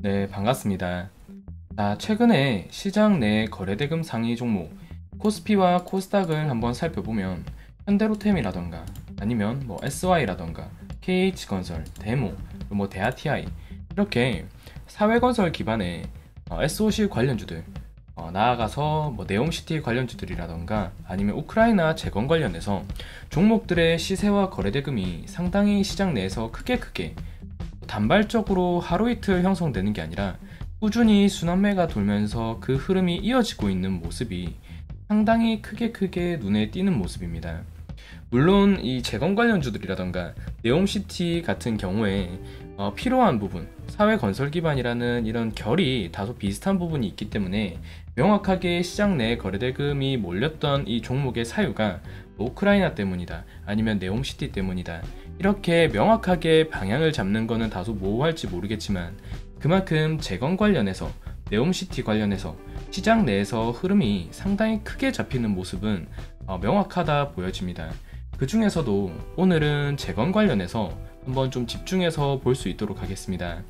네, 반갑습니다. 최근에 시장 내 거래대금 상위 종목 코스피와 코스닥을 한번 살펴보면 현대로템이라던가 아니면 SY라던가 KH건설, 데모, 대아TI 이렇게 사회건설 기반의 SOC 관련주들, 나아가서 네옴시티 관련주들이라던가 아니면 우크라이나 재건 관련해서 종목들의 시세와 거래대금이 상당히 시장 내에서 크게 단발적으로 하루 이틀 형성되는 게 아니라 꾸준히 순환매가 돌면서 그 흐름이 이어지고 있는 모습이 상당히 크게 눈에 띄는 모습입니다. 물론 이 재건 관련주들이라던가 네옴시티 같은 경우에 필요한 부분, 사회 건설 기반이라는 이런 결이 다소 비슷한 부분이 있기 때문에 명확하게 시장 내 거래대금이 몰렸던 이 종목의 사유가 우크라이나 때문이다, 아니면 네옴시티 때문이다, 이렇게 명확하게 방향을 잡는 것은 다소 모호할지 모르겠지만 그만큼 재건 관련해서, 네옴시티 관련해서 시장 내에서 흐름이 상당히 크게 잡히는 모습은 명확하다 보여집니다. 그 중에서도 오늘은 재건 관련해서 한번 좀 집중해서 볼 수 있도록 하겠습니다.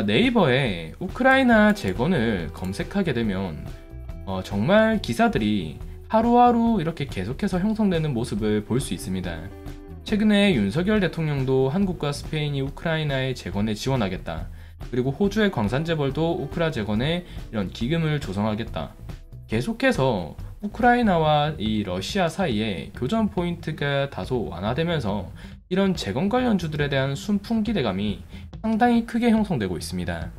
네이버에 우크라이나 재건을 검색하게 되면 정말 기사들이 하루하루 이렇게 계속해서 형성되는 모습을 볼 수 있습니다. 최근에 윤석열 대통령도 한국과 스페인이 우크라이나의 재건에 지원하겠다, 그리고 호주의 광산재벌도 우크라 재건에 이런 기금을 조성하겠다, 계속해서 우크라이나와 이 러시아 사이에 교전 포인트가 다소 완화되면서 이런 재건 관련주들에 대한 순풍 기대감이 상당히 크게 형성되고 있습니다.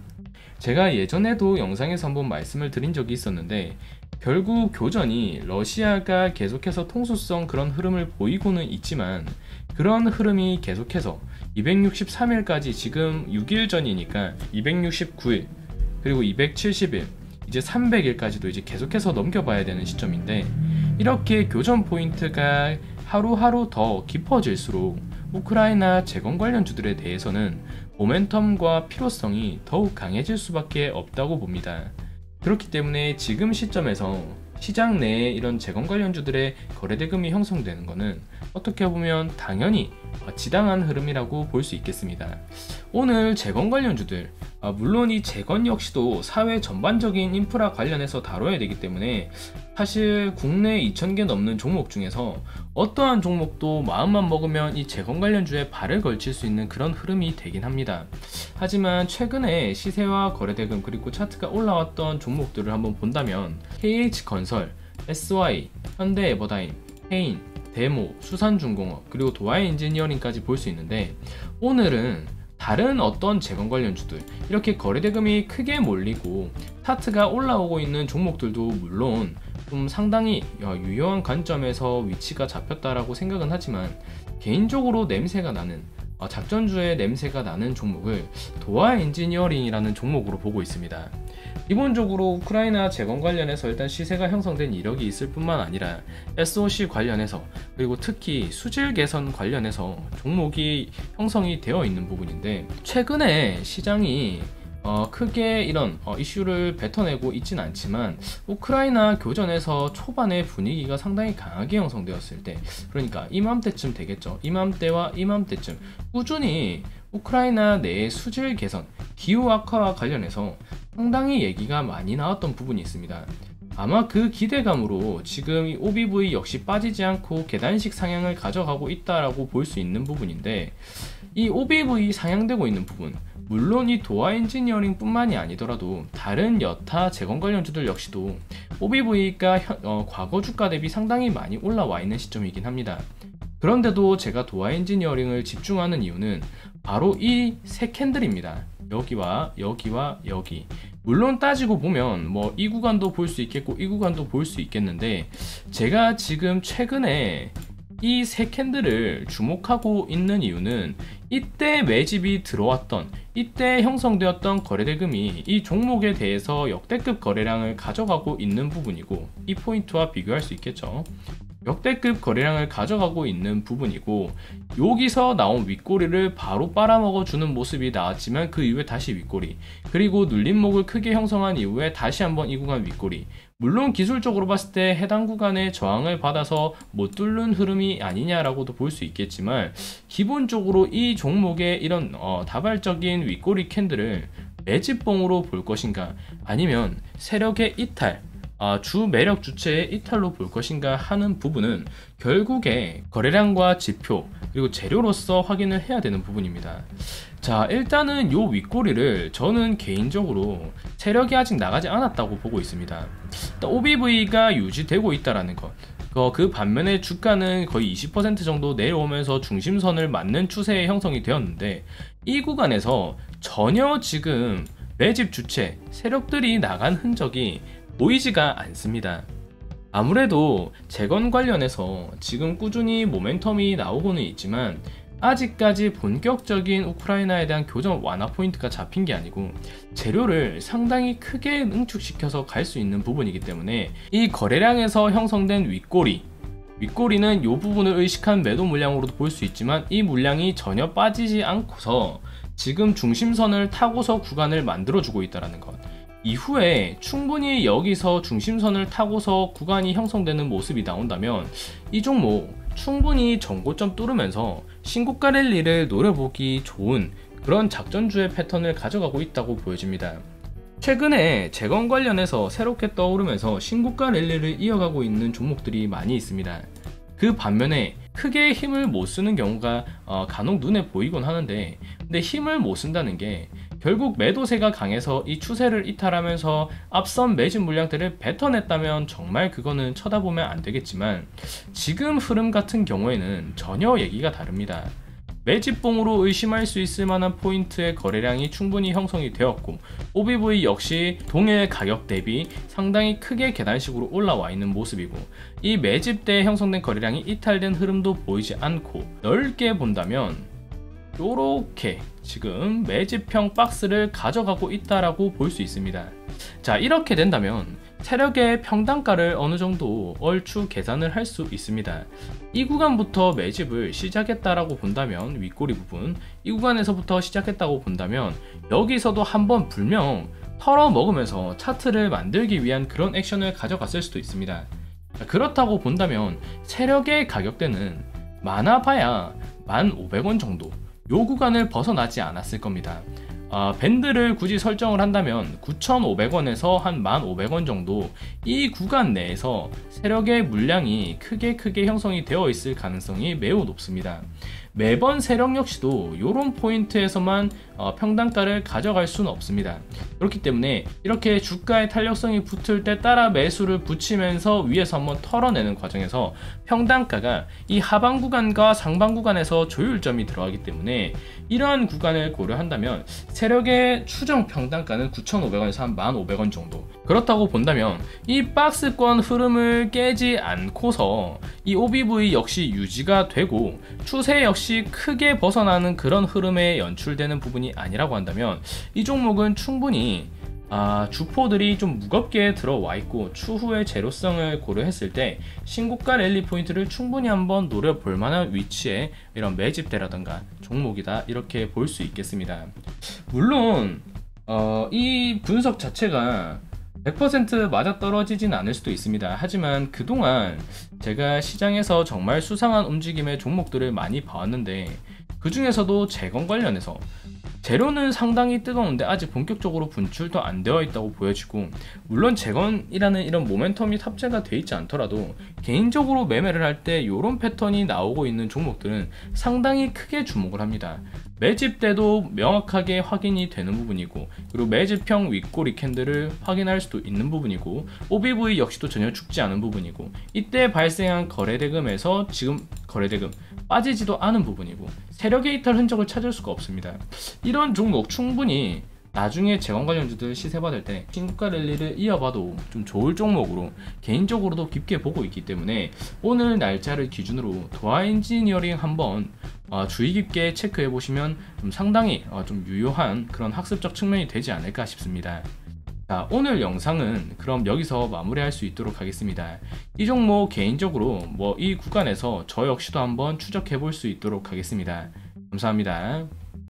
제가 예전에도 영상에서 한번 말씀을 드린 적이 있었는데, 결국 교전이 러시아가 계속해서 통수성 그런 흐름을 보이고는 있지만 그런 흐름이 계속해서 263일까지, 지금 6일 전이니까 269일, 그리고 270일, 이제 300일까지도 이제 계속해서 넘겨봐야 되는 시점인데, 이렇게 교전 포인트가 하루하루 더 깊어질수록 우크라이나 재건 관련주들에 대해서는 모멘텀과 필요성이 더욱 강해질 수밖에 없다고 봅니다. 그렇기 때문에 지금 시점에서 시장 내에 이런 재건 관련주들의 거래대금이 형성되는 것은 어떻게 보면 당연히 지당한 흐름이라고 볼 수 있겠습니다. 오늘 재건 관련주들, 물론 이 재건 역시도 사회 전반적인 인프라 관련해서 다뤄야 되기 때문에 사실 국내 2,000개 넘는 종목 중에서 어떠한 종목도 마음만 먹으면 이 재건 관련주에 발을 걸칠 수 있는 그런 흐름이 되긴 합니다. 하지만 최근에 시세와 거래대금 그리고 차트가 올라왔던 종목들을 한번 본다면 KH건설, SY, 현대에버다임, 해인, 데모, 수산중공업, 그리고 도화엔지니어링까지 볼 수 있는데, 오늘은 다른 어떤 재건 관련주들, 이렇게 거래대금이 크게 몰리고 차트가 올라오고 있는 종목들도 물론 좀 상당히 유효한 관점에서 위치가 잡혔다라고 생각은 하지만, 개인적으로 냄새가 나는, 작전주의 냄새가 나는 종목을 도화엔지니어링이라는 종목으로 보고 있습니다. 기본적으로 우크라이나 재건 관련해서 일단 시세가 형성된 이력이 있을 뿐만 아니라 SOC 관련해서, 그리고 특히 수질 개선 관련해서 종목이 형성이 되어 있는 부분인데, 최근에 시장이 크게 이런 이슈를 뱉어내고 있진 않지만 우크라이나 교전에서 초반에 분위기가 상당히 강하게 형성되었을 때, 그러니까 이맘때쯤 되겠죠. 이맘때와 이맘때쯤 꾸준히 우크라이나 내의 수질 개선, 기후 악화와 관련해서 상당히 얘기가 많이 나왔던 부분이 있습니다. 아마 그 기대감으로 지금 이 OBV 역시 빠지지 않고 계단식 상향을 가져가고 있다라고 볼 수 있는 부분인데, 이 OBV 상향되고 있는 부분, 물론 이 도화 엔지니어링 뿐만이 아니더라도 다른 여타 재건 관련주들 역시도 OBV가 과거 주가 대비 상당히 많이 올라와 있는 시점이긴 합니다. 그런데도 제가 도화 엔지니어링을 집중하는 이유는 바로 이 세 캔들입니다. 여기와 여기와 여기. 물론 따지고 보면 이 구간도 볼 수 있겠고 이 구간도 볼 수 있겠는데, 제가 지금 최근에 이 세 캔들을 주목하고 있는 이유는 이때 매집이 들어왔던, 이때 형성되었던 거래대금이 이 종목에 대해서 역대급 거래량을 가져가고 있는 부분이고, 이 포인트와 비교할 수 있겠죠. 역대급 거래량을 가져가고 있는 부분이고, 여기서 나온 윗꼬리를 바로 빨아먹어주는 모습이 나왔지만 그 이후에 다시 윗꼬리, 그리고 눌림목을 크게 형성한 이후에 다시 한번 이 구간 윗꼬리. 물론 기술적으로 봤을 때 해당 구간에 저항을 받아서 못 뚫는 흐름이 아니냐라고도 볼 수 있겠지만, 기본적으로 이 종목의 이런 다발적인 윗꼬리 캔들을 매집봉으로 볼 것인가, 아니면 세력의 이탈, 주 매력 주체의 이탈로 볼 것인가 하는 부분은 결국에 거래량과 지표 그리고 재료로서 확인을 해야 되는 부분입니다. 자, 일단은 요 윗꼬리를 저는 개인적으로 세력이 아직 나가지 않았다고 보고 있습니다. OBV가 유지되고 있다라는 것, 그 반면에 주가는 거의 20% 정도 내려오면서 중심선을 맞는 추세의 형성이 되었는데, 이 구간에서 전혀 지금 매집 주체 세력들이 나간 흔적이 보이지가 않습니다. 아무래도 재건 관련해서 지금 꾸준히 모멘텀이 나오고는 있지만 아직까지 본격적인 우크라이나에 대한 교전 완화 포인트가 잡힌 게 아니고 재료를 상당히 크게 응축시켜서 갈 수 있는 부분이기 때문에 이 거래량에서 형성된 윗꼬리는 이 부분을 의식한 매도 물량으로도 볼 수 있지만, 이 물량이 전혀 빠지지 않고서 지금 중심선을 타고서 구간을 만들어주고 있다는 것, 이후에 충분히 여기서 중심선을 타고서 구간이 형성되는 모습이 나온다면 이 종목 충분히 전고점 뚫으면서 신고가 랠리를 노려보기 좋은 그런 작전주의 패턴을 가져가고 있다고 보여집니다. 최근에 재건 관련해서 새롭게 떠오르면서 신고가 랠리를 이어가고 있는 종목들이 많이 있습니다. 그 반면에 크게 힘을 못 쓰는 경우가 간혹 눈에 보이곤 하는데, 근데 힘을 못 쓴다는 게 결국 매도세가 강해서 이 추세를 이탈하면서 앞선 매집 물량들을 뱉어냈다면 정말 그거는 쳐다보면 안 되겠지만, 지금 흐름 같은 경우에는 전혀 얘기가 다릅니다. 매집봉으로 의심할 수 있을 만한 포인트의 거래량이 충분히 형성이 되었고, OBV 역시 동일 가격 대비 상당히 크게 계단식으로 올라와 있는 모습이고, 이 매집 때 형성된 거래량이 이탈된 흐름도 보이지 않고, 넓게 본다면 요렇게 지금 매집형 박스를 가져가고 있다라고 볼 수 있습니다. 자, 이렇게 된다면 세력의 평단가를 어느 정도 얼추 계산을 할 수 있습니다. 이 구간부터 매집을 시작했다라고 본다면, 윗꼬리 부분 이 구간에서부터 시작했다고 본다면 여기서도 한번 불명 털어먹으면서 차트를 만들기 위한 그런 액션을 가져갔을 수도 있습니다. 자, 그렇다고 본다면 세력의 가격대는 많아봐야 1,500원 정도, 요 구간을 벗어나지 않았을 겁니다. 밴드를 굳이 설정을 한다면 9,500원에서 한 1,500원 정도, 이 구간 내에서 세력의 물량이 크게 형성이 되어 있을 가능성이 매우 높습니다. 매번 세력 역시도 이런 포인트에서만 평단가를 가져갈 수는 없습니다. 그렇기 때문에 이렇게 주가의 탄력성이 붙을 때 따라 매수를 붙이면서 위에서 한번 털어내는 과정에서 평단가가 이 하방 구간과 상방 구간에서 조율점이 들어가기 때문에, 이러한 구간을 고려한다면 세력의 추정 평단가는 9,500원에서 한 1,500원 정도, 그렇다고 본다면 이 박스권 흐름을 깨지 않고서 이 OBV 역시 유지가 되고 추세 역시 크게 벗어나는 그런 흐름에 연출되는 부분이 아니라고 한다면, 이 종목은 충분히 주포들이 좀 무겁게 들어와 있고 추후의 재료성을 고려했을 때 신고가 랠리 포인트를 충분히 한번 노려볼 만한 위치에 이런 매집대라던가 종목이다, 이렇게 볼 수 있겠습니다. 물론 이 분석 자체가 100% 맞아떨어지진 않을 수도 있습니다. 하지만 그동안 제가 시장에서 정말 수상한 움직임의 종목들을 많이 봐왔는데, 그 중에서도 재건 관련해서 재료는 상당히 뜨거운데 아직 본격적으로 분출도 안 되어 있다고 보여지고, 물론 재건이라는 이런 모멘텀이 탑재가 되어 있지 않더라도 개인적으로 매매를 할 때 이런 패턴이 나오고 있는 종목들은 상당히 크게 주목을 합니다. 매집 때도 명확하게 확인이 되는 부분이고, 그리고 매집형 윗꼬리 캔들을 확인할 수도 있는 부분이고, OBV 역시도 전혀 죽지 않은 부분이고, 이때 발생한 거래대금에서 지금 거래대금 빠지지도 않은 부분이고, 세력의 이탈 흔적을 찾을 수가 없습니다. 이런 종목 충분히 나중에 재건 관련주들 시세 받을 때 신고가 랠리를 이어봐도 좀 좋을 종목으로 개인적으로도 깊게 보고 있기 때문에, 오늘 날짜를 기준으로 도화 엔지니어링 한번 주의 깊게 체크해 보시면 좀 상당히 좀 유효한 그런 학습적 측면이 되지 않을까 싶습니다. 자, 오늘 영상은 그럼 여기서 마무리할 수 있도록 하겠습니다. 이 종목 개인적으로 이 구간에서 저 역시도 한번 추적해 볼 수 있도록 하겠습니다. 감사합니다.